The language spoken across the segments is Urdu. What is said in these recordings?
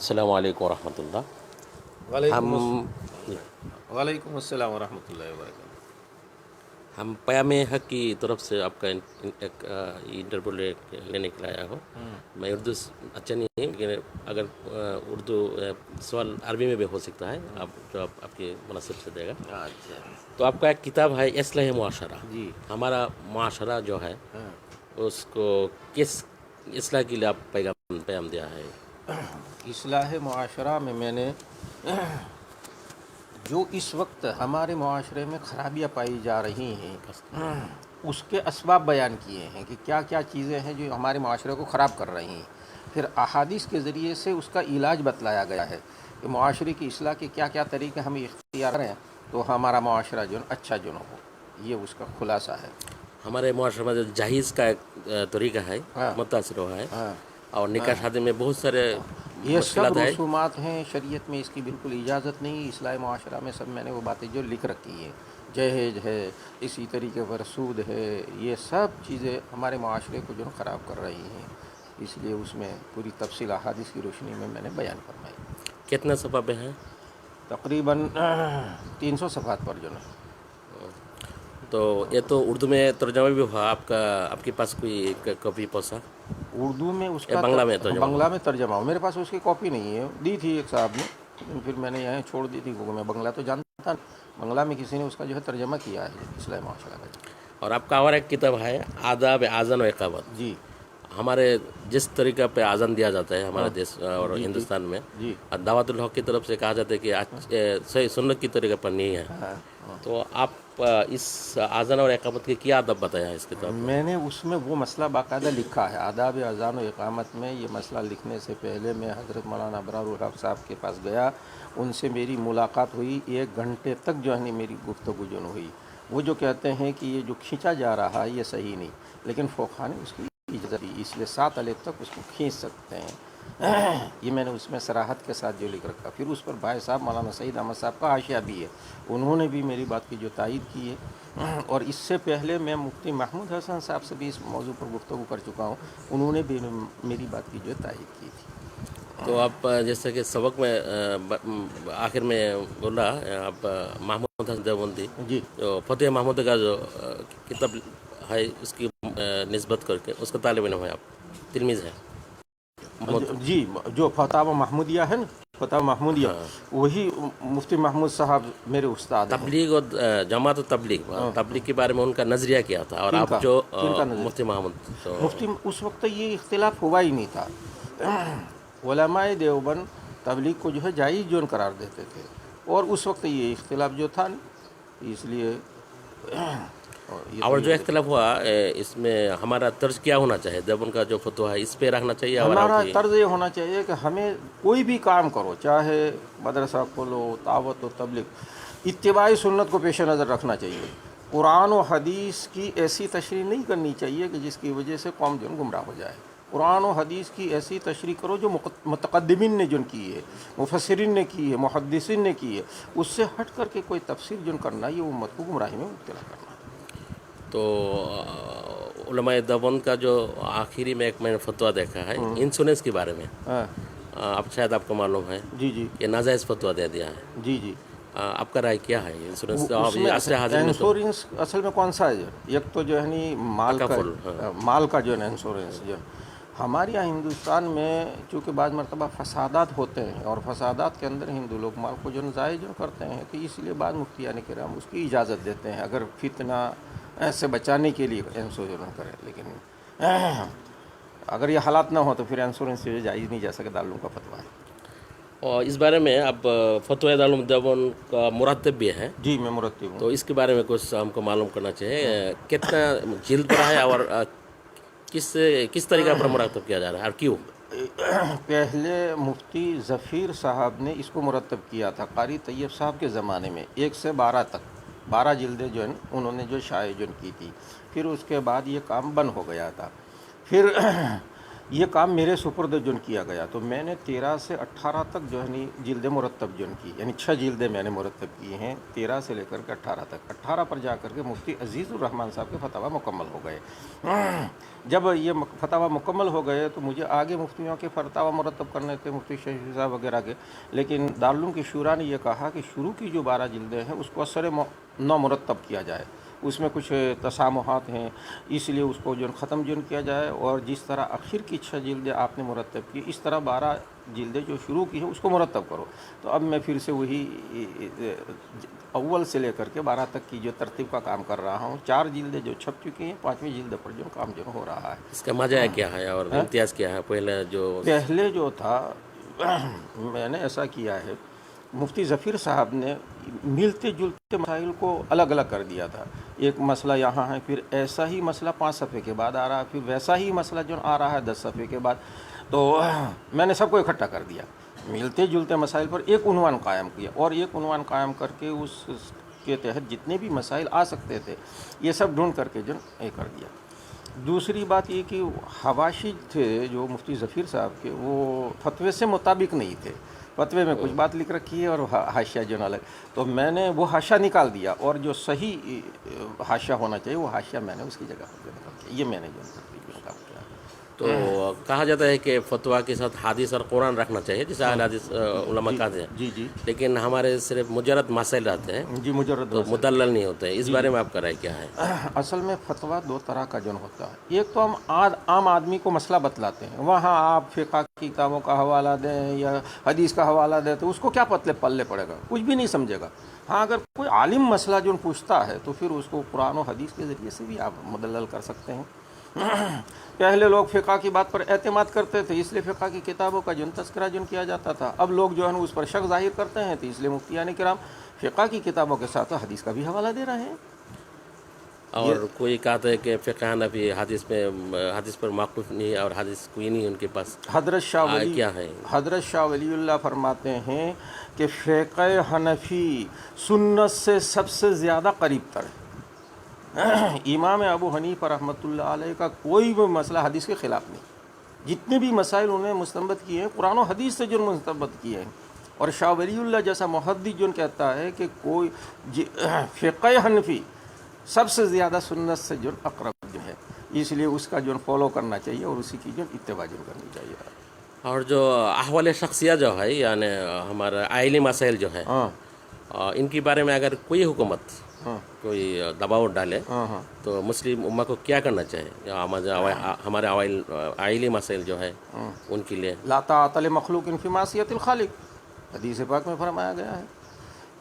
السلام علیکم ورحمۃ اللہ. وعلیکم ہم وعلیکم السلام ورحمۃ اللہ وبرکاتہ. ہم پیام حق کی طرف سے آپ کا ایک انٹرویو لینے کے لیے آیا ہوں. میں اردو اچھا نہیں ہے لیکن اگر اردو سوال عربی میں بھی ہو سکتا ہے آپ جو آپ کے مناسب سے دے گا. اچھا تو آپ کا ایک کتاب ہے اصلاح معاشرہ. جی. ہمارا معاشرہ جو ہے اس کو کس اصلاح کے لیے آپ پیغام دیا ہے؟ اصلاح معاشرہ میں نے جو اس وقت ہمارے معاشرے میں خرابیاں پائی جا رہی ہیں اس کے اسباب بیان کیے ہیں کہ کیا کیا چیزیں ہیں جو ہمارے معاشرے کو خراب کر رہی ہیں. پھر احادیث کے ذریعے سے اس کا علاج بتلایا گیا ہے کہ معاشرے کی اصلاح کے کیا کیا طریقے ہمیں اختیار کریں تو ہمارا معاشرہ جو اچھا جو ہو. یہ اس کا خلاصہ ہے. ہمارے معاشرے میں جو جہیز کا ایک طریقہ ہے متاثر ہوا ہے اور نکاح شادی میں بہت سارے یہ سب مشکلات ہے. رسومات ہیں. شریعت میں اس کی بالکل اجازت نہیں. اصلاح معاشرہ میں سب میں نے وہ باتیں جو لکھ رکھی ہیں. جہیز ہے, اسی طریقے پر سود ہے, یہ سب چیزیں ہمارے معاشرے کو جو خراب کر رہی ہیں. اس لیے اس میں پوری تفصیل احادیث کی روشنی میں نے بیان فرمائی. کتنے صفحہ پہ ہیں؟ تقریباً 300 صفحات پر جو ہے. تو یہ تو اردو میں ترجمہ بھی ہوا. آپ کے پاس کوئی کاپی پوسا؟ اردو میں اس کا بنگلہ میں ترجمہ بنگلہ میں ترجمہ ہو. میرے پاس اس کی کاپی نہیں ہے. دی تھی ایک صاحب نے لیکن پھر میں نے یہیں چھوڑ دی تھی کیونکہ میں بنگلہ تو جانتا تھا. بنگلہ میں کسی نے اس کا جو ہے ترجمہ کیا ہے اصلاح معاشرہ کا. اور آپ کا اور ایک کتاب ہے آداب اذان و اقامت. جی ہمارے جس طریقہ پہ اذان دیا جاتا ہے ہمارے دیش اور جی ہندوستان میں جی دعوت الحق کی طرف سے کہا جاتا ہے کہ صحیح سنت کی طریقہ پر نہیں ہے. تو آپ اس اذان اور اقامت کی کیا ادب بتایا ہے اس کتاب میں؟ میں نے اس میں وہ مسئلہ باقاعدہ لکھا ہے. آداب اذان و اقامت میں یہ مسئلہ لکھنے سے پہلے میں حضرت مولانا ابرار الحق صاحب کے پاس گیا. ان سے میری ملاقات ہوئی. 1 گھنٹے تک جو ہے میری گفتگو جو ہوئی. وہ جو کہتے ہیں کہ یہ جو کھینچا جا رہا ہے یہ صحیح نہیں, لیکن فقہا نے اس کی اجازت دی, اس لیے 7 الف تک اس کو کھینچ سکتے ہیں. یہ میں نے اس میں صراحت کے ساتھ جو لکھ رکھا. پھر اس پر بھائی صاحب مولانا سعید احمد صاحب کا حاشیہ بھی ہے. انہوں نے بھی میری بات کی جو تائید کی ہے. اور اس سے پہلے میں مفتی محمود حسن صاحب سے بھی اس موضوع پر گفتگو کر چکا ہوں. انہوں نے بھی میری بات کی جو تائید کی تھی. تو آپ جیسے کہ سبق میں آخر میں بولا آپ محمود حسن دیوبندی جی جو فتح محمود کا جو کتاب ہے اس کی نسبت کر کے اس کا طالب علم ہے, آپ تلمیذ ہے. جی جو فتح محمودیہ ہے نا, فتح محمودیہ, وہی مفتی محمود صاحب میرے استاد ہیں. تبلیغ اور جماعت و تبلیغ کے بارے میں ان کا نظریہ کیا تھا؟ اور کن آپ کا جو کن کا نظر مفتی محمود مفتی اس وقت یہ اختلاف ہوا ہی نہیں تھا. علماء دیوبند تبلیغ کو جو ہے جائز جو قرار دیتے تھے اور اس وقت یہ اختلاف جو تھا اس لیے اور جو اختلاف ہوا اس میں ہمارا طرز کیا ہونا چاہیے؟ جب ان کا جو فتویٰ ہے اس پہ رکھنا چاہیے. ہمارا طرز یہ ہونا چاہیے کہ ہمیں کوئی بھی کام کرو, چاہے مدرسہ کھولو, دعوت و تبلیغ, اتباعی سنت کو پیش نظر رکھنا چاہیے. قرآن و حدیث کی ایسی تشریح نہیں کرنی چاہیے کہ جس کی وجہ سے قوم جو گمراہ ہو جائے. قرآن و حدیث کی ایسی تشریح کرو جو متقدمین نے جن کی ہے, مفسرین نے کی ہے, محدثین نے کی ہے. اس سے ہٹ کر کے کوئی تفسیر جن کرنا یہ امت کو گمراہی میں مبتلا کرنا. تو علماء دیوبند کا جو آخری میں ایک میں نے فتویٰ دیکھا ہے انشورنس کے بارے میں, اب شاید آپ کو معلوم ہے جی جی کہ ناجائز فتویٰ دے دیا ہے. جی جی آپ کا رائے کیا ہے انشورنس اس میں انشورنس اصل میں کون سا ہے؟ ایک تو جو ہے مال کا جو ہے انشورنس جو ہمارے یہاں ہندوستان میں چونکہ بعض مرتبہ فسادات ہوتے ہیں اور فسادات کے اندر ہندو لوگ مال کو جو ضائع جو کرتے ہیں, تو اس لیے بعض مفتیان کرام اس کی اجازت دیتے ہیں اگر فتنہ سے بچانے کے لیے انشورنس کریں. لیکن اگر یہ حالات نہ ہو تو پھر انشورنس جو جائز نہیں جا سکتا. دارالعلوم کا فتویٰ ہے. اور اس بارے میں اب فتویٰ دارالعلوم دیوبند کا مرتب بھی ہے. جی میں مرتب ہوں. تو اس کے بارے میں کچھ ہم کو معلوم کرنا چاہیے. کتنا جلد پر ہے اور کس طریقہ پر مرتب کیا جا رہا ہے اور کیوں؟ پہلے مفتی ظفیر صاحب نے اس کو مرتب کیا تھا قاری طیب صاحب کے زمانے میں. 1 سے 12 تک 12 جلدیں جو ہیں انہوں نے جو شائع جو کی تھی. پھر اس کے بعد یہ کام بند ہو گیا تھا. پھر یہ کام میرے سپرد جو کیا گیا، تو میں نے 13 سے 18 تک جو ہے جلدیں مرتب جو کی، یعنی 6 جلدیں میں نے مرتب کی ہیں 13 سے لے کر کے 18 تک۔ 18 پر جا کر کے مفتی عزیز الرحمان صاحب کے فتاویٰ مکمل ہو گئے۔ جب یہ فتاویٰ مکمل ہو گئے تو مجھے آگے مفتیوں کے فتاویٰ مرتب کرنے تھے، مفتی شفیع صاحب وغیرہ کے، لیکن دارالعلوم کی شورا نے یہ کہا کہ شروع کی جو 12 جلدیں ہیں اس کو اثر نو مرتب کیا جائے، اس میں کچھ تسامحات ہیں، اس لیے اس کو جو ختم جو کیا جائے، اور جس طرح آخر کی 6 جلدیں آپ نے مرتب کی، اس طرح 12 جلدیں جو شروع کی ہیں اس کو مرتب کرو۔ تو اب میں پھر سے وہی اول سے لے کر کے 12 تک کی جو ترتیب کا کام کر رہا ہوں۔ 4 جلدیں جو چھپ چکی ہیں، 5ویں جلد پر جو کام جو ہو رہا ہے۔ اس کا مزہ کیا ہے اور امتیاز کیا ہے؟ پہلے جو تھا میں نے ایسا کیا ہے، مفتی ظفیر صاحب نے ملتے جلتے مسائل کو الگ الگ کر دیا تھا۔ ایک مسئلہ یہاں ہے، پھر ایسا ہی مسئلہ 5 صفحے کے بعد آ رہا ہے، پھر ویسا ہی مسئلہ جو آ رہا ہے 10 صفحے کے بعد، تو میں نے سب کو اکٹھا کر دیا، ملتے جلتے مسائل پر ایک عنوان قائم کیا، اور ایک عنوان قائم کر کے اس کے تحت جتنے بھی مسائل آ سکتے تھے یہ سب ڈھونڈ کر کے جو کر دیا۔ دوسری بات یہ کہ حواشی تھے جو مفتی ظفیر صاحب کے، وہ فتوے سے مطابق نہیں تھے، فتوے میں کچھ بات لکھ رکھی ہے اور حاشیہ جو الگ، تو میں نے وہ حاشیہ نکال دیا، اور جو صحیح حاشیہ ہونا چاہیے وہ حاشیہ میں نے اس کی جگہ پر نکال دیا۔ یہ میں نے جو کام کیا۔ تو کہا جاتا ہے کہ فتویٰ کے ساتھ حدیث اور قرآن رکھنا چاہیے، جیسے اہل حدیث علماء کہتے ہیں، جی لیکن ہمارے صرف مجرد مسائل رہتے ہیں، جی، مجرد تو مدلل نہیں ہوتے ہیں۔ اس بارے میں آپ کا رائے کیا ہے؟ اصل میں فتویٰ 2 طرح کا جو ہوتا ہے، ایک تو ہم عام آدمی کو مسئلہ بتلاتے ہیں، وہاں آپ فقہ کی کتابوں کا حوالہ دیں یا حدیث کا حوالہ دیں تو اس کو کیا پلے پڑے گا، کچھ بھی نہیں سمجھے گا۔ ہاں، اگر کوئی عالم مسئلہ جو پوچھتا ہے تو پھر اس کو قرآن و حدیث کے ذریعے سے بھی آپ مدلل کر سکتے ہیں۔ پہلے لوگ فقہ کی بات پر اعتماد کرتے تھے، اس لیے فقہ کی کتابوں کا جو تذکرہ جو کیا جاتا تھا، اب لوگ جو ہے اس پر شک ظاہر کرتے ہیں، تو اس لیے مفتیان کرام فقہ کی کتابوں کے ساتھ حدیث کا بھی حوالہ دے رہے ہیں۔ اور کوئی کہتا ہے کہ فقہ حنفی حدیث پر موقف نہیں ہے اور حدیث کوئی نہیں ان کے پاس، حضرت شاہ ولی اللہ فرماتے ہیں کہ فقہ حنفی سنت سے سب سے زیادہ قریب تر ہے۔ امام ابو حنیفہ رحمۃ اللہ علیہ کا کوئی بھی مسئلہ حدیث کے خلاف نہیں، جتنے بھی مسائل انہوں نے مستنبط کیے ہیں قرآن و حدیث سے جو مستنبط کیے ہیں، اور شاہ ولی اللہ جیسا محدث جو کہتا ہے کہ کوئی فقہ حنفی سب سے زیادہ سنت سے جو اقرب جو ہے، اس لیے اس کا جو فالو کرنا چاہیے اور اسی کی جو اتباع جو کرنی چاہیے۔ اور جو احوال شخصیہ جو ہے، یعنی ہمارا آئلی مسائل جو ہے، ان کے بارے میں اگر کوئی حکومت کوئی دباؤ ڈالے تو مسلم امہ کو کیا کرنا چاہیے؟ ہمارے آئلی مسائل جو ہے ان کے لیے لا طاعۃ لمخلوق فی معصیۃ الخالق، حدیث پاک میں فرمایا گیا ہے۔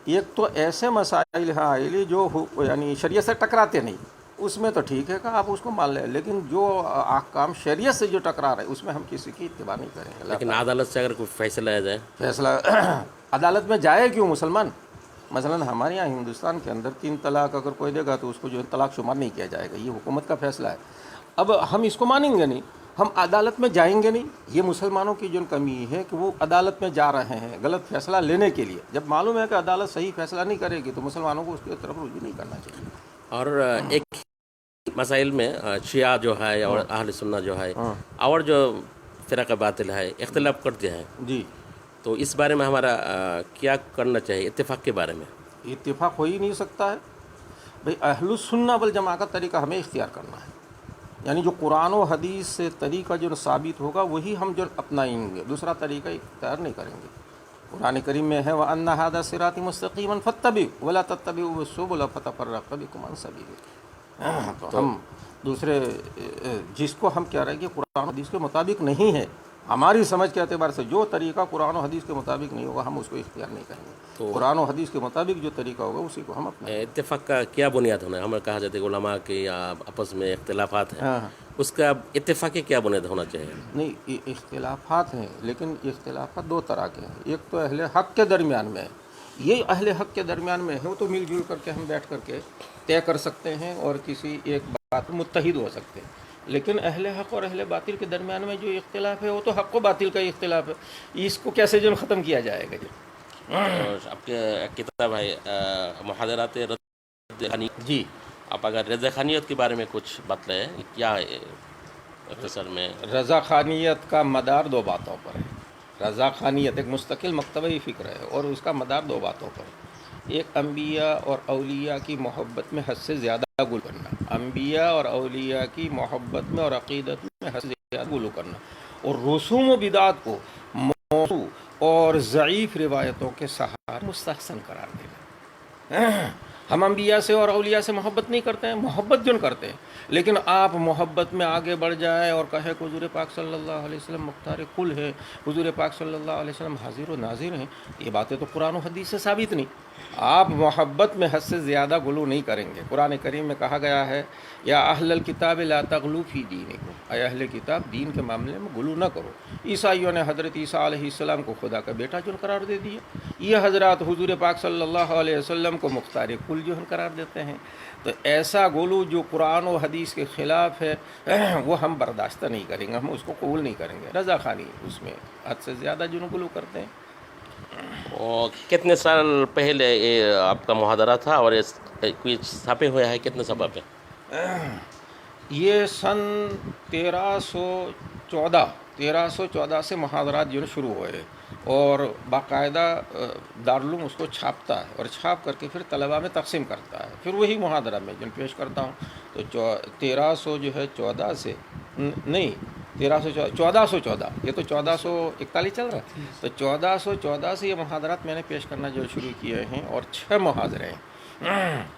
ایک تو ایسے مسائل ہیں آئلی جو یعنی شریعت سے ٹکراتے نہیں، اس میں تو ٹھیک ہے کہ آپ اس کو مان لیں، لیکن جو احکام شریعت سے جو ٹکرا رہے اس میں ہم کسی کی اتباع نہیں کریں گے۔ لیکن عدالت سے اگر کوئی فیصلہ آ جائے، فیصلہ عدالت میں جائے کیوں مسلمان؟ مثلا ہمارے یہاں ہندوستان کے اندر 3 طلاق اگر کوئی دے گا تو اس کو جو ہے طلاق شمار نہیں کیا جائے گا، یہ حکومت کا فیصلہ ہے۔ اب ہم اس کو مانیں گے نہیں، ہم عدالت میں جائیں گے نہیں۔ یہ مسلمانوں کی جو کمی ہے کہ وہ عدالت میں جا رہے ہیں غلط فیصلہ لینے کے لیے، جب معلوم ہے کہ عدالت صحیح فیصلہ نہیں کرے گی تو مسلمانوں کو اس کی طرف رجوع نہیں کرنا چاہیے۔ اور ایک مسائل میں شیعہ جو ہے اور اہل سنہ جو ہے اور جو فرقہ باطل ہے اختلاف کرتے ہیں، جی، تو اس بارے میں ہمارا کیا کرنا چاہیے؟ اتفاق کے بارے میں اتفاق ہو ہی نہیں سکتا ہے بھئی، اہل السنہ والجماعہ کا طریقہ ہمیں اختیار کرنا ہے، یعنی جو قرآن و حدیث سے طریقہ جو ثابت ہوگا وہی ہم جو اپنائیں گے، دوسرا طریقہ اختیار نہیں کریں گے۔ قرآن کریم میں ہے وَأَنَّ هَذَا صِرَاطِ مُسْتَقِيمًا فَاتَّبِعُوهُ وَلَا تَتَّبِعُوا السُّبُلَ فَتَفَرَّقَ بِكُمْ عَنْ سَبِيلِهِ۔ تو ہم دوسرے جس کو ہم کہہ رہے ہیں کہ قرآن و حدیث کے مطابق نہیں ہے، ہماری سمجھ کے اعتبار سے جو طریقہ قرآن و حدیث کے مطابق نہیں ہوگا ہم اس کو اختیار نہیں کریں گے۔ تو قرآن و حدیث کے مطابق جو طریقہ ہوگا اسی کو ہم اپنا اتفاق کا کیا بنیاد ہونا ہے؟ ہمیں کہا جاتا ہے کہ علماء کے آپس میں اختلافات ہیں، اس کا اتفاق کیا بنیاد ہونا چاہیے؟ نہیں، اختلافات ہیں لیکن اختلافات 2 طرح کے ہیں۔ ایک تو اہل حق کے درمیان میں ہے، یہ اہل حق کے درمیان میں ہے تو مل جل کر کے ہم بیٹھ کر کے طے کر سکتے ہیں اور کسی ایک بات متحد ہو سکتے ہیں، لیکن اہل حق اور اہل باطل کے درمیان میں جو اختلاف ہے وہ تو حق و باطل کا اختلاف ہے، اس کو کیسے جو ختم کیا جائے گا؟ آپ کے کتاب ہے محاضرات رد خانی، جی، آپ اگر رد خانیت کے بارے میں کچھ بتلائیں، کیا ہے؟ اختصار میں؟ رضا خانیت کا مدار دو باتوں پر ہے۔ رضا خانیت ایک مستقل مکتبہ فکر ہے اور اس کا مدار دو باتوں پر ہے۔ ایک انبیاء اور اولیاء کی محبت میں حد سے زیادہ غلو کرنا، انبیاء اور اولیاء کی محبت میں اور عقیدت میں حد سے زیادہ غلو کرنا، اور رسوم و بدعات کو موضوع اور ضعیف روایتوں کے سہارے مستحسن قرار دینا۔ ہم انبیاء سے اور اولیاء سے محبت نہیں کرتے ہیں، محبت جن کرتے ہیں، لیکن آپ محبت میں آگے بڑھ جائیں اور کہیں کہ حضور پاک صلی اللہ علیہ وسلم مختار کل ہے، حضور پاک صلی اللہ علیہ وسلم حاضر و ناظر ہیں، یہ باتیں تو قرآن و حدیث سے ثابت نہیں۔ آپ محبت میں حد سے زیادہ غلو نہیں کریں گے۔ قرآن کریم میں کہا گیا ہے یا اہل الکتاب لا تغلو فی دینکم، اے اہل کتاب دین کے معاملے میں غلو نہ کرو۔ عیسائیوں نے حضرت عیسیٰ علیہ السلام کو خدا کا بیٹا جن قرار دے دیا، یہ حضرات حضور پاک صلی اللہ علیہ وسلم کو مختار کل جو قرار دیتے ہیں۔ تو ایسا غلو جو قرآن و حدیث کے خلاف ہے وہ ہم برداشت نہیں کریں گے، ہم اس کو قبول نہیں کریں گے۔ رضا خانی اس میں حد سے زیادہ جن غلو کرتے ہیں۔ اور کتنے سال پہلے یہ آپ کا محاضرہ تھا اور کوئی چھاپے ہوئے ہے کتنے سبب پہ؟ یہ سن 1314 سے محاضرات جو شروع ہوئے اور باقاعدہ دارالعلوم اس کو چھاپتا ہے اور چھاپ کر کے پھر طلباء میں تقسیم کرتا ہے، پھر وہی محاضرہ میں جن پیش کرتا ہوں۔ تو 1314 سے نہیں 1414 یہ تو 1441 چل رہا ہے، تو 1414 سے یہ محاضرات میں نے پیش کرنا جو شروع کیے ہیں، اور 6 محاضرے ہیں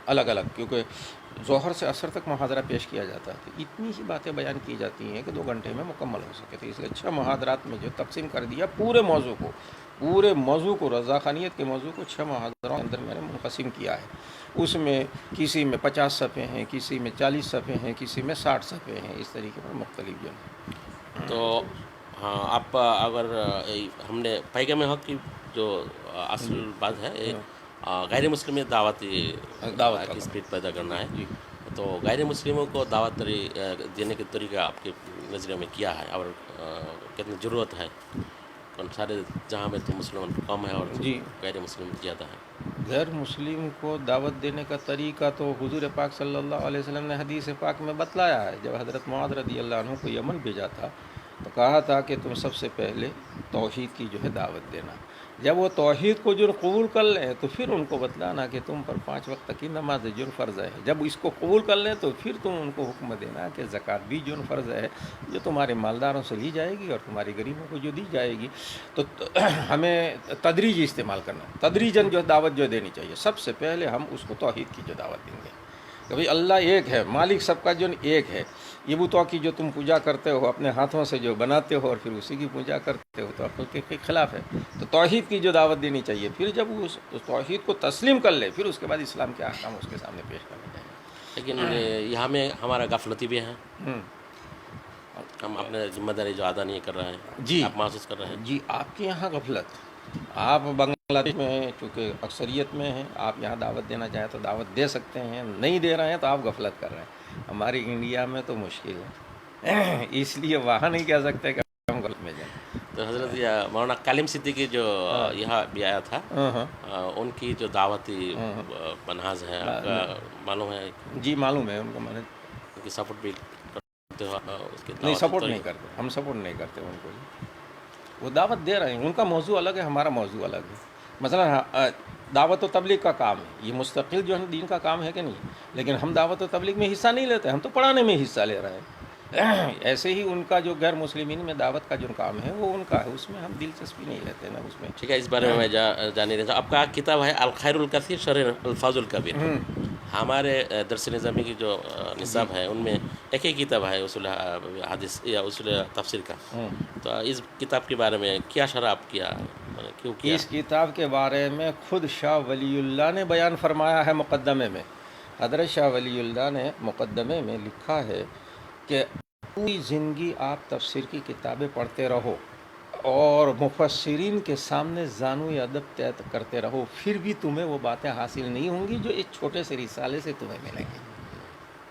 الگ الگ، کیونکہ ظہر سے عصر تک محاضرہ پیش کیا جاتا ہے، تو اتنی ہی باتیں بیان کی جاتی ہیں کہ 2 گھنٹے میں مکمل ہو سکے، تو اس لیے 6 محاضرات میں جو تقسیم کر دیا پورے موضوع کو رضا خانیت کے موضوع کو 6 محاضروں کے اندر میں نے منقسم کیا ہے۔ اس میں کسی میں 50 صفحے ہیں، کسی میں 40 صفحے ہیں، کسی میں 60 صفحے ہیں، اس طریقے پر مختلف جو ہیں۔ تو ہاں، آپ اگر ہم نے پیغام حق کی جو اصل بات ہے غیر مسلم دعوت کی اسپیڈ پیدا کرنا ہے، تو غیر مسلموں کو دعوت دینے کے طریقہ آپ کے نظریے میں کیا ہے اور کتنی ضرورت ہے؟ سارے جہاں میں تو مسلمان کم ہے اور غیر مسلم زیادہ ہے۔ غیر مسلم کو دعوت دینے کا طریقہ تو حضور پاک صلی اللہ علیہ وسلم نے حدیث پاک میں بتلایا ہے۔ جب حضرت معاذ رضی اللہ عنہ کو یمن بھیجا تھا تو کہا تھا کہ تم سب سے پہلے توحید کی جو ہے دعوت دینا، جب وہ توحید کو جو قبول کر لیں تو پھر ان کو بتلانا کہ تم پر 5 وقت کی نماز جن فرض ہے، جب اس کو قبول کر لیں تو پھر تم ان کو حکم دینا کہ زکوٰۃ بھی جن فرض ہے جو تمہارے مالداروں سے لی جائے گی اور تمہارے غریبوں کو جو دی جائے گی۔ تو ہمیں تدریج استعمال کرنا، تدریجاً جو دعوت جو دینی چاہیے۔ سب سے پہلے ہم اس کو توحید کی جو دعوت دیں گے کہ بھئی اللہ ایک ہے، مالک سب کا جو ایک ہے، یہ بتوں کی جو تم پوجا کرتے ہو اپنے ہاتھوں سے جو بناتے ہو اور پھر اسی کی پوجا کرتے ہو تو عقل کے خلاف ہے۔ تو توحید کی جو دعوت دینی چاہیے، پھر جب اس توحید کو تسلیم کر لے پھر اس کے بعد اسلام کے احکام اس کے سامنے پیش کرنے چاہیے۔ لیکن یہاں میں ہمارا غفلتی بھی ہے، ہم اپنے ذمہ داری جو ادا نہیں کر رہے ہیں، جی آپ محسوس کر رہے ہیں؟ جی، آپ کے یہاں غفلت، آپ بنگلہ دیش میں ہیں چونکہ اکثریت میں ہیں، آپ یہاں دعوت دینا چاہیں تو دعوت دے سکتے ہیں، نہیں دے رہے ہیں تو آپ غفلت کر رہے ہیں۔ ہماری انڈیا میں تو مشکل ہے، اس لیے وہاں نہیں کہہ سکتے کہ ہم غلط میں جائیں۔ تو حضرت مولانا کالم صدیقی جو یہاں بھی آیا تھا، ان کی جو دعوتی منہاج ہے آپ کا معلوم ہے؟ جی معلوم ہے، ان کا میں نے ان کی سپورٹ بھی کرتے ہو؟ نہیں، سپورٹ نہیں کرتے، ہم سپورٹ نہیں کرتے ان کو۔ وہ دعوت دے رہے ہیں، ان کا موضوع الگ ہے، ہمارا موضوع الگ ہے۔ مثلا دعوت و تبلیغ کا کام ہے، یہ مستقل جو ہے دین کا کام ہے کہ نہیں، لیکن ہم دعوت و تبلیغ میں حصہ نہیں لیتے، ہم تو پڑھانے میں حصہ لے رہے ہیں۔ ایسے ہی ان کا جو غیر مسلمین میں دعوت کا جو کام ہے وہ ان کا ہے، اس میں ہم دلچسپی نہیں لیتے نا اس میں۔ ٹھیک ہے، اس بارے میں جانے رہتا ہوں۔ آپ کا کتاب ہے الخیر الکثیر شرح الفاظ الکبیر۔ ہمارے درس نظامی کی جو نصاب ہے ان میں ایک ہی کتاب ہے اصول حدیث یا اصول تفسیر کا، تو اس کتاب کے بارے میں کیا شرح آپ کیا، کیوں کیا؟ اس کتاب کے بارے میں خود شاہ ولی اللہ نے بیان فرمایا ہے مقدمے میں۔ حضرت شاہ ولی اللہ نے مقدمے میں لکھا ہے کہ پوری زندگی آپ تفسیر کی کتابیں پڑھتے رہو اور مفسرین کے سامنے زانو ادب طے کرتے رہو، پھر بھی تمہیں وہ باتیں حاصل نہیں ہوں گی جو اس چھوٹے سے رسالے سے تمہیں ملیں گی۔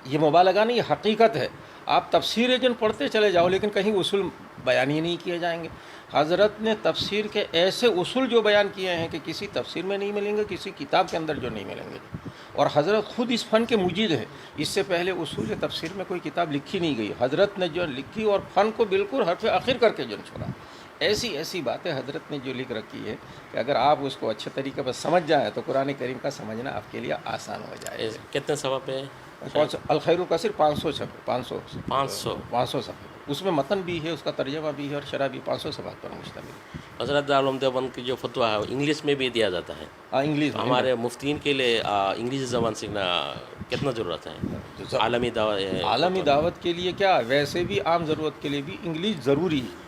یہ مبالغہ نہیں، یہ حقیقت ہے۔ آپ تفسیر جن پڑھتے چلے جاؤ لیکن کہیں اصول بیان ہی نہیں کیے جائیں گے۔ حضرت نے تفسیر کے ایسے اصول جو بیان کیے ہیں کہ کسی تفسیر میں نہیں ملیں گے، کسی کتاب کے اندر جو نہیں ملیں گے۔ اور حضرت خود اس فن کے مجید ہیں. اس سے پہلے اصول تفسیر میں کوئی کتاب لکھی نہیں گئی. حضرت نے جو لکھی اور فن کو بالکل حرف آخر کر کے جو چھوڑا. ایسی باتیں حضرت نے جو لکھ رکھی ہے کہ اگر آپ اس کو اچھے طریقے پر سمجھ جائیں تو قرآن کریم کا سمجھنا آپ کے لیے آسان ہو جائے. کتنے صفحہ پہ؟ الخیر القصیر 500 صفحے. 500 صفحے. اس میں متن بھی ہے, اس کا ترجمہ بھی ہے, اور شرح بھی 500 صفحات پر مشتمل ہے. حضرت دارالعلوم دیوبند کی جو فتویٰ ہے وہ انگلش میں بھی دیا جاتا ہے. انگلش میں ہمارے مفتین کے لیے انگریزی زبان سیکھنا کتنا ضرورت ہے؟ عالمی دعوت کے لیے کیا, ویسے بھی عام ضرورت کے لیے بھی انگلش ضروری ہے.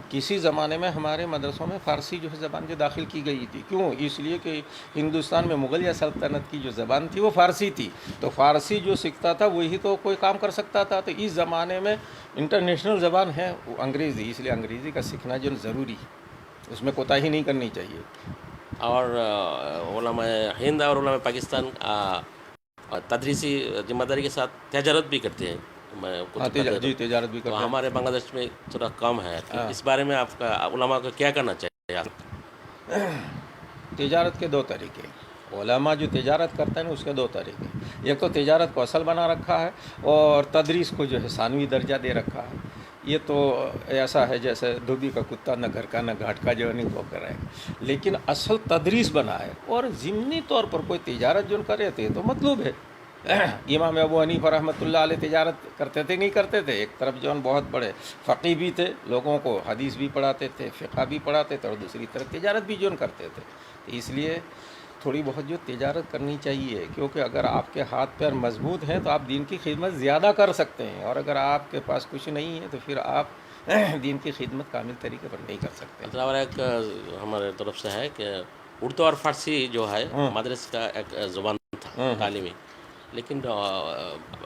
کسی زمانے میں ہمارے مدرسوں میں فارسی جو ہے زبان جو داخل کی گئی تھی. کیوں؟ اس لیے کہ ہندوستان میں مغلیہ سلطنت کی جو زبان تھی وہ فارسی تھی. تو فارسی جو سیکھتا تھا وہی تو کوئی کام کر سکتا تھا. تو اس زمانے میں انٹرنیشنل زبان ہے وہ انگریزی, اس لیے انگریزی کا سیکھنا جو ضروری ہے, اس میں کوتاہی نہیں کرنی چاہیے. اور علماء ہند اور علماء پاکستان تدریسی ذمہ داری کے ساتھ تجارت بھی کرتے ہیں. تجارت بھی کرتے تو ہیں. ہمارے بنگلہ دیش میں تھوڑا کم ہے. اس بارے میں آپ کا علماء کو کیا کرنا چاہیے؟ تجارت کے 2 طریقے. علماء جو تجارت کرتے ہیں اس کے 2 طریقے. ایک تو تجارت کو اصل بنا رکھا ہے اور تدریس کو جو ہے ثانوی درجہ دے رکھا ہے. یہ تو ایسا ہے جیسے دھوبی کا کتا نہ گھر کا نہ گھاٹ کا جو نہیں وہ کرے. لیکن اصل تدریس بنا ہے اور ضمنی طور پر کوئی تجارت جو کرے تھے تو مطلوب ہے. امام ابو حنیفہ رحمۃ اللہ علیہ تجارت کرتے تھے نہیں کرتے تھے. ایک طرف جو بہت بڑے فقیہ بھی تھے, لوگوں کو حدیث بھی پڑھاتے تھے, فقہ بھی پڑھاتے تھے, اور دوسری طرف تجارت بھی جو کرتے تھے. اس لیے تھوڑی بہت جو تجارت کرنی چاہیے, کیونکہ اگر آپ کے ہاتھ پیر مضبوط ہیں تو آپ دین کی خدمت زیادہ کر سکتے ہیں, اور اگر آپ کے پاس کچھ نہیں ہے تو پھر آپ دین کی خدمت کامل طریقے پر نہیں کر سکتے. مطلب ایک ہمارے طرف سے ہے کہ اردو اور فارسی جو ہے مدرسے کا ایک زبان تھا تعلیمی, لیکن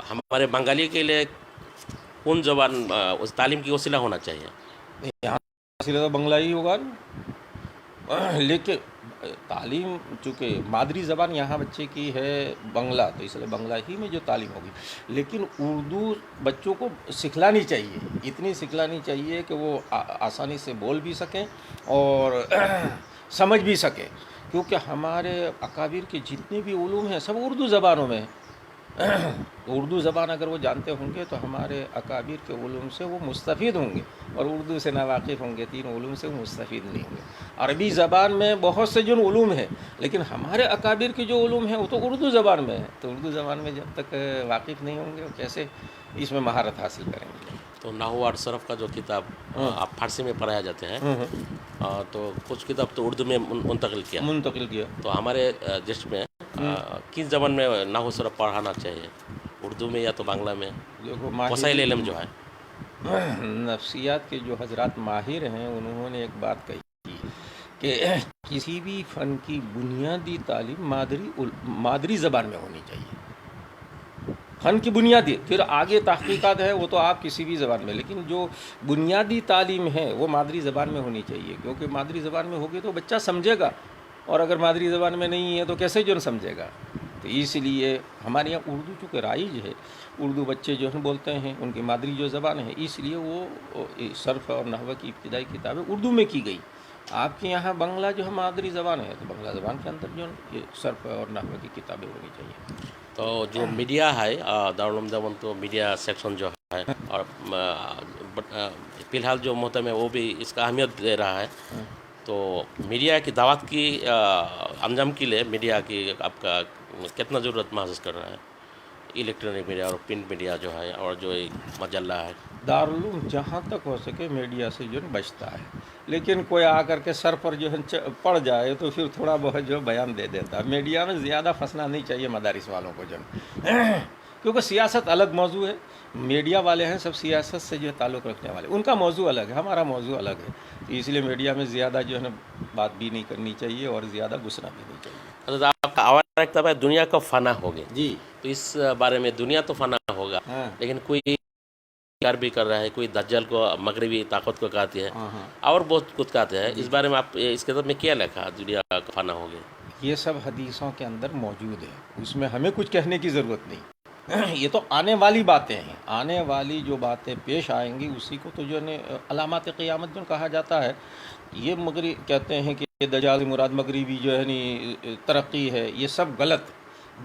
ہمارے بنگالی کے لیے کون زبان اس تعلیم کی وسیلہ ہونا چاہیے؟ یہاں وسیلہ تو بنگلہ ہی ہوگا. لیکن تعلیم چونکہ مادری زبان یہاں بچے کی ہے بنگلہ, تو اس لیے بنگلہ ہی میں جو تعلیم ہوگی. لیکن اردو بچوں کو سکھلانی چاہیے, اتنی سکھلانی چاہیے کہ وہ آسانی سے بول بھی سکیں اور سمجھ بھی سکیں, کیونکہ ہمارے اکابر کے جتنے بھی علوم ہیں سب اردو زبانوں میں ہیں. اردو زبان اگر وہ جانتے ہوں گے تو ہمارے اکابر کے علوم سے وہ مستفید ہوں گے, اور اردو سے ناواقف ہوں گے 3 علوم سے وہ مستفید نہیں ہوں گے. عربی زبان میں بہت سے جو علوم ہیں, لیکن ہمارے اکابر کے جو علوم ہیں وہ تو اردو زبان میں ہیں. تو اردو زبان میں جب تک واقف نہیں ہوں گے وہ کیسے اس میں مہارت حاصل کریں گے؟ تو نحو اور صرف کا جو کتاب آپ فارسی میں پڑھایا جاتے ہیں, تو کچھ کتاب تو اردو میں منتقل کیا. تو ہمارے دیش میں کس زبان میں نحو صرف پڑھانا چاہیے, اردو میں یا تو بنگلہ میں؟ وسائل علم جو ہے نفسیات کے جو حضرات ماہر ہیں انہوں نے ایک بات کہی کہ کسی بھی فن کی بنیادی تعلیم مادری زبان میں ہونی چاہیے. فن کی بنیادی, پھر آگے تحقیقات ہے وہ تو آپ کسی بھی زبان میں, لیکن جو بنیادی تعلیم ہے وہ مادری زبان میں ہونی چاہیے. کیونکہ مادری زبان میں ہوگی تو بچہ سمجھے گا, اور اگر مادری زبان میں نہیں ہے تو کیسے جو سمجھے گا. تو اس لیے ہمارے یہاں اردو چونکہ رائج ہے, اردو بچے جو ہے بولتے ہیں, ان کی مادری جو زبان ہے, اس لیے وہ صرف اور نحو کی ابتدائی کتابیں اردو میں کی گئی. آپ کے یہاں بنگلہ جو ہے مادری زبان ہے, تو بنگلہ زبان کے اندر جو یہ صرف اور نحو کی کتابیں ہونی چاہیے. تو جو میڈیا ہے دارالعلوم دیوبند تو میڈیا سیکشن جو ہے, اور فی الحال جو محتم ہے وہ بھی اس کا اہمیت دے رہا ہے. تو میڈیا کی دعوت کی انجام کے لیے میڈیا کی آپ کا کتنا ضرورت محسوس کر رہا ہے؟ الیکٹرانک میڈیا اور پرنٹ میڈیا جو ہے, اور جو مجلہ ہے. دارالعلوم جہاں تک ہو سکے میڈیا سے جو بچتا ہے, لیکن کوئی آ کر کے سر پر جو ہے پڑ جائے تو پھر تھوڑا بہت جو بیان دے دیتا ہے. میڈیا میں زیادہ پھنسنا نہیں چاہیے مدارس والوں کو جو, کیونکہ سیاست الگ موضوع ہے. میڈیا والے ہیں سب سیاست سے جو ہے تعلق رکھنے والے, ان کا موضوع الگ ہے, ہمارا موضوع الگ ہے. تو اس لیے میڈیا میں زیادہ جو ہے نا بات بھی نہیں کرنی چاہیے اور زیادہ گھسنا بھی نہیں چاہیے. آپ کا آواز رکھتا ہے دنیا کا فنا ہوگی جی, تو اس بارے میں دنیا تو فنا ہوگا, لیکن کوئی کار بھی کر رہا ہے, کوئی دجال کو مغربی طاقت کو کہتے ہیں, اور بہت کچھ کہتے ہیں. اس بارے میں آپ اس کتاب میں کیا لکھا دنیا کا فنا ہوگی؟ یہ سب حدیثوں کے اندر موجود ہے, اس میں ہمیں کچھ کہنے کی ضرورت نہیں. یہ تو آنے والی باتیں ہیں, آنے والی جو باتیں پیش آئیں گی اسی کو تو جو ہے علامات قیامت جو کہا جاتا ہے. یہ مغرب کہتے ہیں کہ دجال مراد مغربی جو ہے ترقی ہے, یہ سب غلط.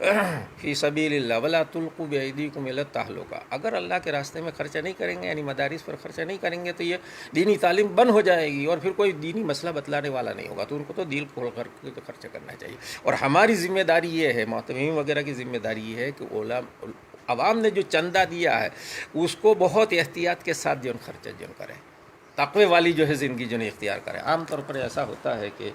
فی سبیل اللہ ولا تلقوا بایدیکم الی التہلکہ، اگر اللہ کے راستے میں خرچہ نہیں کریں گے، یعنی مدارس پر خرچہ نہیں کریں گے، تو یہ دینی تعلیم بند ہو جائے گی اور پھر کوئی دینی مسئلہ بتلانے والا نہیں ہوگا. تو ان کو تو دل کھول کر کے تو خرچہ کرنا چاہیے. اور ہماری ذمہ داری یہ ہے، محتمین وغیرہ کی ذمہ داری یہ ہے کہ عوام نے جو چندہ دیا ہے اس کو بہت احتیاط کے ساتھ جو خرچہ جو کرے، تقوی والی جو ہے زندگی جو اختیار کرے. عام طور پر ایسا ہوتا ہے کہ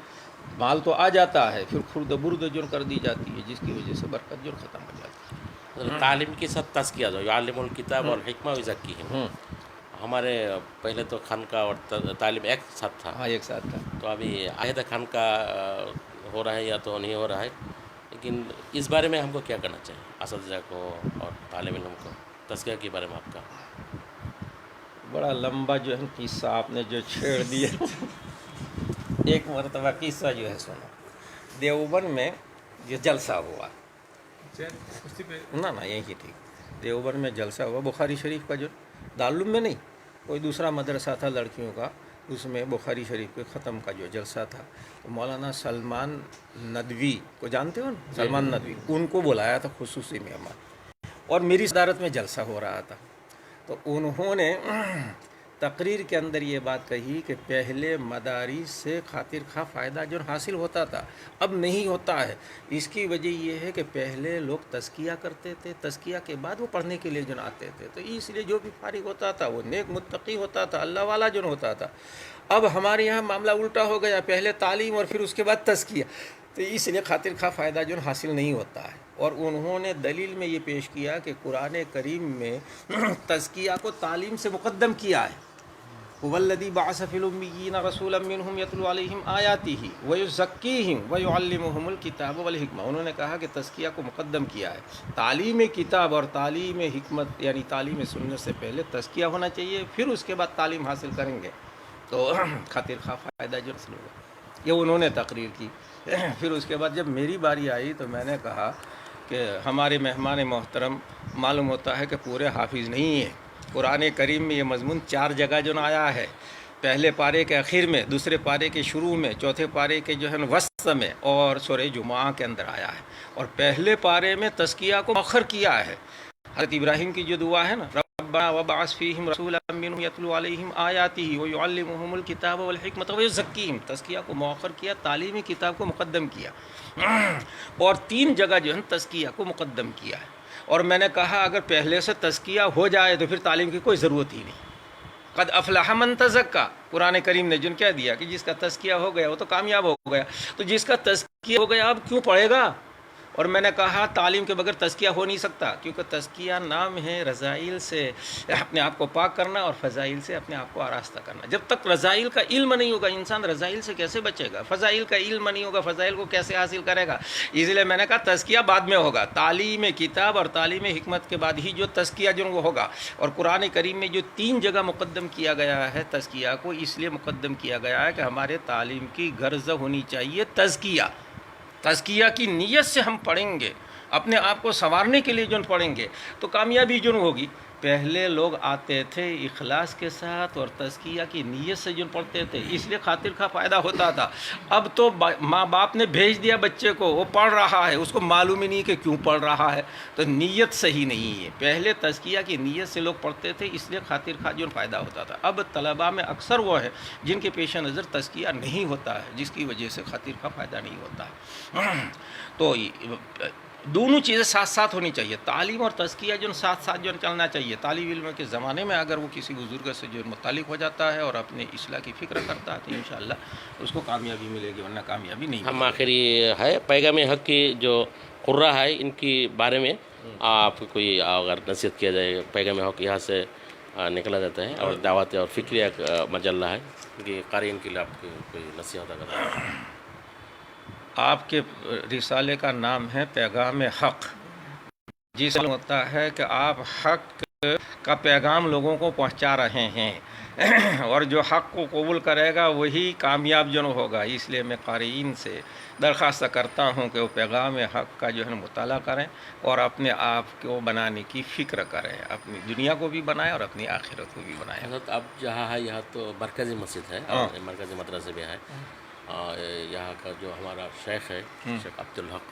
مال تو آ جاتا ہے، پھر خرد برد جو کر دی جاتی ہے، جس کی وجہ سے برکت جو ختم ہو جاتی ہے. تعلیم کے ساتھ تزکیہ جو یعلم الکتاب والحکمہ ویزکیہم. ہمارے پہلے تو خانقاہ اور تعلیم ایک ساتھ تھا، ہاں ایک ساتھ تھا. تو ابھی عہدہ خانقاہ ہو رہا ہے یا تو نہیں ہو رہا ہے. لیکن اس بارے میں ہم کو کیا کرنا چاہیے، اساتذہ کو اور طالب علم کو، تزکیہ کے بارے میں آپ کا؟ بڑا لمبا جو ہے قصہ آپ نے جو چھیڑ دیا. ایک مرتبہ قصہ جو ہے سنو، دیوبند میں جو جلسہ ہوا، نہ یہی ٹھیک، دیوبند میں جلسہ ہوا بخاری شریف کا، جو دارالعلوم میں نہیں، کوئی دوسرا مدرسہ تھا لڑکیوں کا، اس میں بخاری شریف کے ختم کا جو جلسہ تھا. مولانا سلمان ندوی کو جانتے ہو نا، سلمان ندوی، ان کو بلایا تھا خصوصی مہمان، اور میری صدارت میں جلسہ ہو رہا تھا. تو انہوں نے تقریر کے اندر یہ بات کہی کہ پہلے مدارس سے خاطر خواہ فائدہ جو حاصل ہوتا تھا اب نہیں ہوتا ہے. اس کی وجہ یہ ہے کہ پہلے لوگ تزکیہ کرتے تھے، تزکیہ کے بعد وہ پڑھنے کے لیے جو آتے تھے، تو اس لیے جو بھی فارغ ہوتا تھا وہ نیک متقی ہوتا تھا، اللہ والا جو ہوتا تھا. اب ہمارے یہاں معاملہ الٹا ہو گیا، پہلے تعلیم اور پھر اس کے بعد تزکیہ، تو اس لیے خاطر خواہ فائدہ جو حاصل نہیں ہوتا ہے. اور انہوں نے دلیل میں یہ پیش کیا کہ قرآن کریم میں تزکیہ کو تعلیم سے مقدم کیا ہے. وَالَّذِي بَعَثَ فِي الْأُمِّيِّينَ رَسُولًا مِّنْهُمْ يَتْلُو عَلَيْهِمْ آيَاتِهِ وَيُزَكِّيهِمْ وَيُعَلِّمُهُمُ الْكِتَابَ وَالْحِكْمَةَ. انہوں نے کہا کہ تزکیہ کو مقدم کیا ہے. تعلیم کتاب اور تعلیم حکمت یعنی تعلیم سنت سے پہلے تزکیہ ہونا چاہیے، پھر اس کے بعد تعلیم حاصل کریں گے تو خاطر خواہ فائدہ جو حاصل ہوگا. یہ انہوں نے تقریر کی. پھر اس کے بعد جب میری باری آئی تو میں نے کہا کہ ہمارے مہمان محترم معلوم ہوتا ہے کہ پورے حافظ نہیں ہیں. قرآن کریم میں یہ مضمون 4 جگہ جو آیا ہے، پہلے پارے کے اخیر میں، دوسرے پارے کے شروع میں، چوتھے پارے کے جو ہے وسط میں، اور سورہ جمعہ کے اندر آیا ہے. اور پہلے پارے میں تزکیہ کو مؤخر کیا ہے. حضرت ابراہیم کی جو دعا ہے نا، ربنا وبعث فیہم رسولا منہم یتلو علیہم آیاتہ ویعلمہم الکتاب والحکمۃ ویزکیہم، تزکیہ کو مؤخر کیا، تعلیمی کتاب کو مقدم کیا. اور 3 جگہ جو ہے تزکیہ کو مقدم کیا ہے. اور میں نے کہا اگر پہلے سے تزکیہ ہو جائے تو پھر تعلیم کی کوئی ضرورت ہی نہیں. قد افلح من تزکا، قرآن کریم نے جن کہہ دیا کہ جس کا تزکیہ ہو گیا وہ تو کامیاب ہو گیا. تو جس کا تزکیہ ہو گیا اب کیوں پڑھے گا؟ اور میں نے کہا تعلیم کے بغیر تزکیہ ہو نہیں سکتا، کیونکہ تزکیہ نام ہے رذائل سے اپنے آپ کو پاک کرنا اور فضائل سے اپنے آپ کو آراستہ کرنا. جب تک رذائل کا علم نہیں ہوگا انسان رذائل سے کیسے بچے گا؟ فضائل کا علم نہیں ہوگا فضائل کو کیسے حاصل کرے گا؟ اس لیے میں نے کہا تزکیہ بعد میں ہوگا، تعلیم کتاب اور تعلیم حکمت کے بعد ہی جو تزکیہ جو وہ ہوگا. اور قرآن کریم میں جو 3 جگہ مقدم کیا گیا ہے تزکیہ کو، اس لیے مقدم کیا گیا ہے کہ ہمارے تعلیم کی غرض ہونی چاہیے تزکیہ. تزکیہ کی نیت سے ہم پڑھیں گے، اپنے آپ کو سنوارنے کے لیے جو پڑھیں گے تو کامیابی جو ہوگی. پہلے لوگ آتے تھے اخلاص کے ساتھ اور تزکیہ کی نیت سے جو پڑھتے تھے، اس لیے خاطر خواہ فائدہ ہوتا تھا. اب تو ماں باپ نے بھیج دیا بچے کو، وہ پڑھ رہا ہے، اس کو معلوم ہی نہیں کہ کیوں پڑھ رہا ہے، تو نیت صحیح نہیں ہے. پہلے تزکیہ کی نیت سے لوگ پڑھتے تھے، اس لیے خاطر خواہ جو فائدہ ہوتا تھا. اب طلباء میں اکثر وہ ہے جن کے پیش نظر تزکیہ نہیں ہوتا ہے، جس کی وجہ سے خاطر خواہ فائدہ نہیں ہوتا ہے. تو دونوں چیزیں ساتھ ساتھ ہونی چاہیے، تعلیم اور تزکیہ جو ساتھ ساتھ جو چلنا چاہیے. طالب علم کے زمانے میں اگر وہ کسی بزرگ سے جو متعلق ہو جاتا ہے اور اپنے اصلاح کی فکر کرتا ہے تو انشاءاللہ اس کو کامیابی ملے گی، ورنہ کامیابی نہیں. ہم آخری ہے پیغام حق کی جو قرہ ہے ان کی بارے میں آپ کوئی اگر نصیحت کیا جائے، پیغام حق یہاں سے نکلا جاتا ہے اور دعوت اور فکریہ مجلہ ہے کہ قارئین کے لیے آپ کی کوئی نصیحت اگر آپ کے رسالے کا نام ہے پیغام حق، جس میں ہوتا ہے کہ آپ حق کا پیغام لوگوں کو پہنچا رہے ہیں اور جو حق کو قبول کرے گا وہی کامیاب جو ہوگا. اس لیے میں قارئین سے درخواست کرتا ہوں کہ وہ پیغام حق کا جو ہے مطالعہ کریں اور اپنے آپ کو بنانے کی فکر کریں، اپنی دنیا کو بھی بنائیں اور اپنی آخرت کو بھی بنائیں. حضرت اب جہاں ہے یہاں تو مرکزی مسجد ہے اور مرکزی مدرسے بھی ہے. یہاں کا جو ہمارا شیخ ہے شیخ عبدالحق،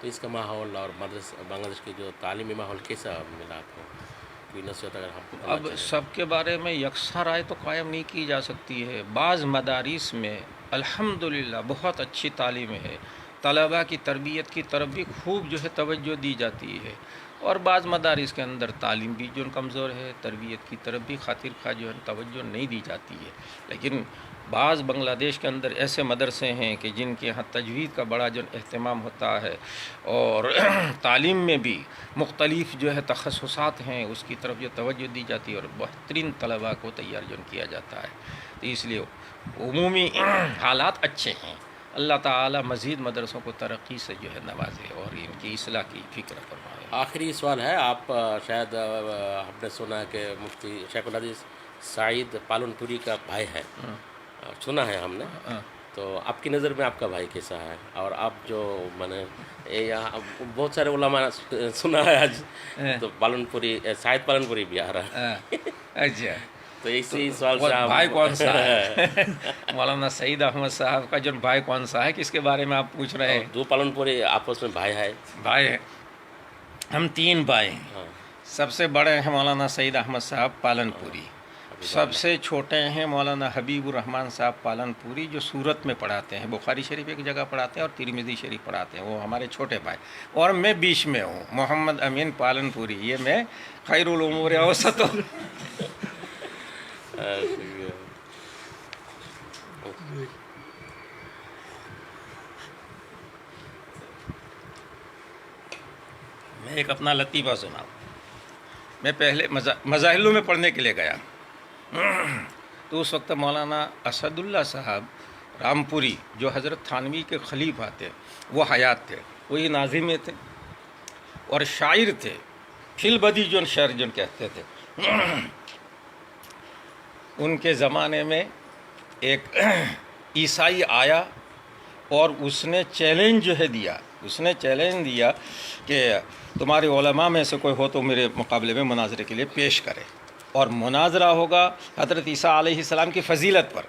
تو اس کا ماحول اور بنگلہ دیش کے جو تعلیمی ماحول کیسا ملا آپ کو؟ کوئی نصیحت اگر ہم کو کرنا اب چاہیں؟ سب کے بارے میں یکساں رائے تو قائم نہیں کی جا سکتی ہے. بعض مدارس میں الحمدللہ بہت اچھی تعلیم ہے، طلباء کی تربیت کی طرف بھی خوب جو ہے توجہ دی جاتی ہے، اور بعض مدارس کے اندر تعلیم بھی جو کمزور ہے، تربیت کی طرف بھی خاطر خواہ جو ہے توجہ نہیں دی جاتی ہے. لیکن بعض بنگلہ دیش کے اندر ایسے مدرسے ہیں کہ جن کے یہاں تجوید کا بڑا جو اہتمام ہوتا ہے، اور تعلیم میں بھی مختلف جو ہے تخصصات ہیں، اس کی طرف جو توجہ دی جاتی ہے اور بہترین طلباء کو تیار جو کیا جاتا ہے. تو اس لیے عمومی حالات اچھے ہیں. اللہ تعالی مزید مدرسوں کو ترقی سے جو ہے نوازے اور ان کی اصلاح کی فکر فرمائے. آخری سوال ہے، آپ شاید ہم نے سنا ہے کہ مفتی شیخ الحدیث سعید پالن پوری کا بھائی ہے، سنا ہے ہم نے، تو آپ کی نظر میں آپ کا بھائی کیسا ہے؟ اور آپ جو میں نے یہاں بہت سارے علماء سنا ہے آج، تو پالن پوری سعید پالن پوری بھی آ رہا ہے. اچھا، تو اسی سوال سے بھائی کون سا ہے؟ مولانا سعید احمد صاحب کا جو بھائی کون سا ہے، کس کے بارے میں آپ پوچھ رہے ہیں؟ دو پالن پوری آپس میں بھائی ہے. بھائی ہیں، ہم 3 بھائی ہیں. سب سے بڑے ہیں مولانا سعید احمد صاحب پالن پوری، سب سے چھوٹے ہیں مولانا حبیب الرحمن صاحب پالن پوری، جو سورت میں پڑھاتے ہیں، بخاری شریف ایک جگہ پڑھاتے ہیں اور ترمذی شریف پڑھاتے ہیں، وہ ہمارے چھوٹے بھائی. اور میں بیچ میں ہوں، محمد امین پالن پوری، یہ میں خیر الامور اوسط ہوں. میں ایک اپنا لطیفہ سناؤں. میں پہلے مظاہروں میں پڑھنے کے لیے گیا، تو اس وقت مولانا اسد اللہ صاحب رامپوری جو حضرت تھانوی کے خلیفہ تھے، وہ حیات تھے. وہی ناظم تھے اور شاعر تھے، فی البدی جو شعر جو کہتے تھے. ان کے زمانے میں ایک عیسائی آیا اور اس نے چیلنج جو ہے دیا، اس نے چیلنج دیا کہ تمہارے علماء میں سے کوئی ہو تو میرے مقابلے میں مناظرے کے لیے پیش کرے، اور مناظرہ ہوگا حضرت عیسیٰ علیہ السلام کی فضیلت پر.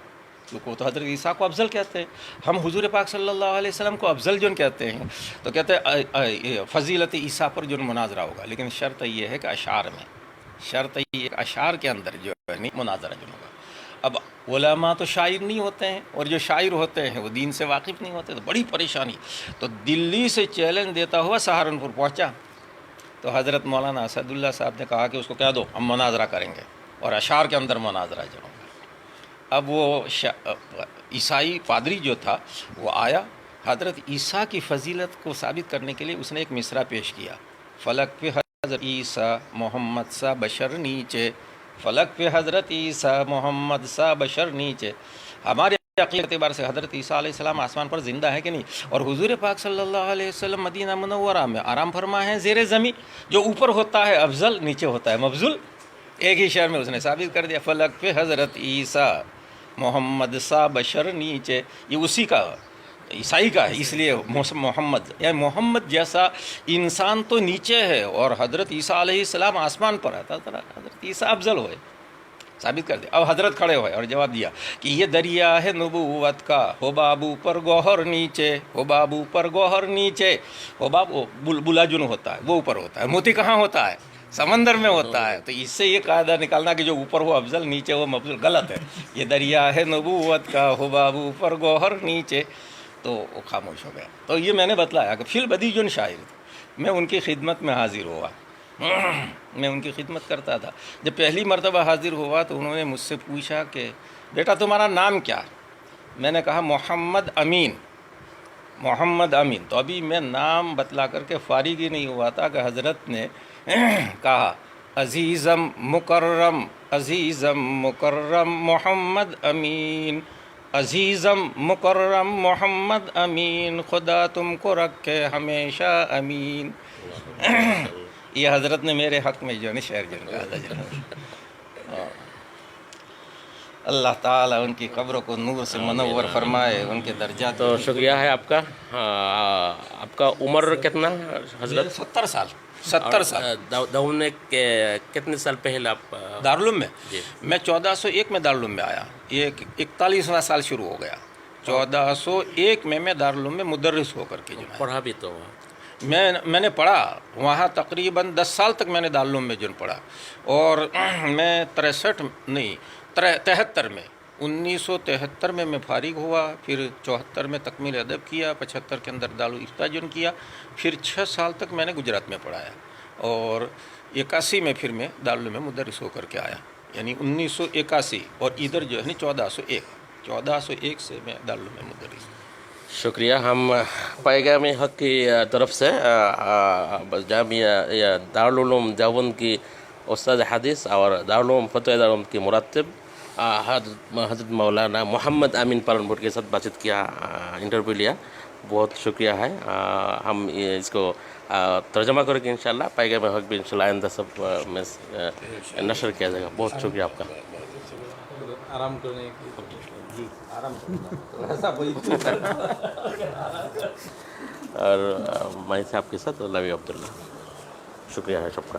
وہ تو حضرت عیسیٰ کو افضل کہتے ہیں، ہم حضور پاک صلی اللہ علیہ وسلم کو افضل جو کہتے ہیں، تو کہتے ہیں فضیلت عیسیٰ پر جو مناظرہ ہوگا، لیکن شرط یہ ہے کہ اشعار میں، شرط یہ اشعار کے اندر جو ہے نہیں مناظرہ جو ہوگا. اب علماء تو شاعر نہیں ہوتے ہیں، اور جو شاعر ہوتے ہیں وہ دین سے واقف نہیں ہوتے، تو بڑی پریشانی. تو دلی سے چیلنج دیتا ہوا سہارنپور پہنچا، تو حضرت مولانا اسد اللہ صاحب نے کہا کہ اس کو کہہ دو ہم مناظرہ کریں گے، اور اشعار کے اندر مناظرہ جو ہوگا. اب وہ عیسائی پادری جو تھا وہ آیا، حضرت عیسیٰ کی فضیلت کو ثابت کرنے کے لیے اس نے ایک مصرع پیش کیا. فلک پہ حضرت عیسیٰ محمد سا بشر نیچے، فلک پہ حضرت عیسیٰ محمد سا بشر نیچے. ہمارے عقیدے اعتبار سے حضرت عیسیٰ علیہ السلام آسمان پر زندہ ہے کہ نہیں، اور حضور پاک صلی اللہ علیہ وسلم مدینہ منورہ میں آرام فرما ہے زیر زمین. جو اوپر ہوتا ہے افضل، نیچے ہوتا ہے مفضول. ایک ہی شعر میں اس نے ثابت کر دیا، فلک پہ حضرت عیسیٰ محمد سا بشر نیچے. یہ اسی کا عیسائی کا ہے، اس لیے محمد یعنی محمد جیسا انسان تو نیچے ہے، اور حضرت عیسیٰ علیہ السلام آسمان پر ہے، حضرت عیسیٰ افضل ہوئے، ثابت کر دیا. اب حضرت کھڑے ہوئے اور جواب دیا کہ یہ دریا ہے نبوت کا، ہو بابو پر گوہر نیچے، ہو بابو پر گوہر نیچے. ہو بابو بلا جن ہوتا ہے وہ اوپر ہوتا ہے، موتی کہاں ہوتا ہے؟ سمندر میں ہوتا ہے. تو اس سے یہ قاعدہ نکالنا کہ جو اوپر ہو افضل نیچے ہو مفضول، غلط ہے. یہ دریا ہے نبوت کا، ہو بابو پر گوہر نیچے. تو وہ خاموش ہو گیا. تو یہ میں نے بتلایا کہ فی البدی جن شاعر تھے، میں ان کی خدمت میں حاضر ہوا، میں ان کی خدمت کرتا تھا. جب پہلی مرتبہ حاضر ہوا تو انہوں نے مجھ سے پوچھا کہ بیٹا تمہارا نام کیا؟ میں نے کہا محمد امین، محمد امین. تو ابھی میں نام بتلا کر کے فارغ ہی نہیں ہوا تھا کہ حضرت نے کہا عزیزم مکرم، عزیزم مکرم محمد امین، عزیزم مکرم محمد امین، خدا تم کو رکھے ہمیشہ امین. یہ حضرت نے میرے حق میں جو ہے شعر جو کہا تھا. اللہ تعالیٰ ان کی قبروں کو نور سے منور فرمائے، ان کے درجات. تو شکریہ ہے آپ کا. آپ کا عمر کتنا حضرت؟ 70 سال. 70 سال. داؤن نے کتنے سال پہلے آپ دارالعلوم میں؟ جی میں 1401 میں دارالعلوم میں آیا، یہ 41واں سال شروع ہو گیا. 1401 میں دارالعلوم میں مدرس ہو کر کے جو ہے پڑھا بھی تو وہاں میں نے پڑھا وہاں تقریباً 10 سال تک میں نے دارالعلوم میں پڑھا، اور میں 73 میں 1973 میں فارغ ہوا، پھر 74 میں تکمیل ادب کیا، 75 کے اندر دارالفتہ جوائن کیا، پھر 6 سال تک میں نے گجرات میں پڑھایا، اور 81 میں پھر میں دارالعلوم میں مدرس ہو کر کے آیا، یعنی 1981، اور ادھر جو ہے 1401 سے میں دارالعلوم میں مدرس ہوں۔ شکریہ۔ ہم پیغام حق کی طرف سے جامعہ دارالعلوم دیوبند کی استاد حدیث اور دارالعلوم فتوی دارالعلوم کی مرتب حضرت مولانا محمد امین پالنپور کے ساتھ بات چیت کیا، انٹرویو لیا، بہت شکریہ ہے۔ ہم اس کو ترجمہ کریں گے انشاءاللہ، پیغام حق بھی انشاءاللہ آئندہ سب میں نشر کیا جائے گا۔ بہت شکریہ آپ کا۔ آرام کرنے کی اور میں صاحب کے ساتھ لوی عبداللہ، شکریہ ہے سب کا۔